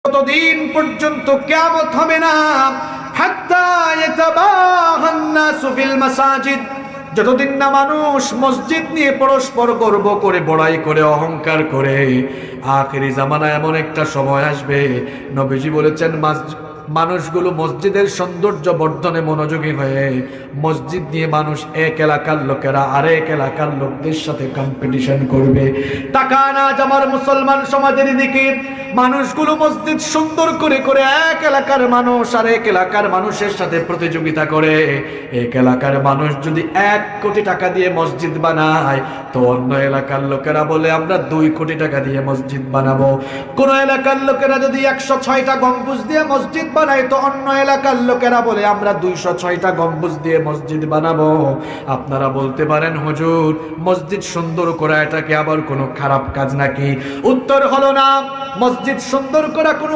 ততদিন পর্যন্ত কিয়ামত হবে না, হাত্তা ইয়াতাবাহান নাসু ফিল মাসাজিদ, যতদিন না মানুষ মসজিদ নিয়ে পরস্পর গর্ব করে, বড়াই করে, অহংকার করে। আখিরি জামানায় এমন একটা সময় আসবে, নবীজি বলেছেন, মানুষগুলো মসজিদের সৌন্দর্য বর্ধনে মনোযোগী হয়ে মসজিদ নিয়ে মানুষ এক এলাকার লোকেরা আরেক এলাকার লোকদের সাথে কম্পিটিশন করবে। তাকান আজ আমার মুসলমান সমাজের দিকে, মানুষগুলো মসজিদ সুন্দর করে করে এক এলাকার মানুষ আরেক এলাকার মানুষের সাথে প্রতিযোগিতা করে। এক এলাকার মানুষ যদি 1 কোটি টাকা দিয়ে মসজিদ বানায়, তো অন্য এলাকার লোকেরা বলে আমরা 2 কোটি টাকা দিয়ে মসজিদ বানাবো। কোন এলাকার লোকেরা যদি 106টা গম্বুজ দিয়ে মসজিদ বানায়, তো অন্য এলাকার লোকেরা বলে আমরা 206টা গম্বুজ দিয়ে মসজিদ বানাবো। আপনারা বলতে পারেন, হুজুর মসজিদ সুন্দর করা এটা কি আবার কোনো খারাপ কাজ নাকি? উত্তর হলো না, মসজিদ সুন্দর করা কোনো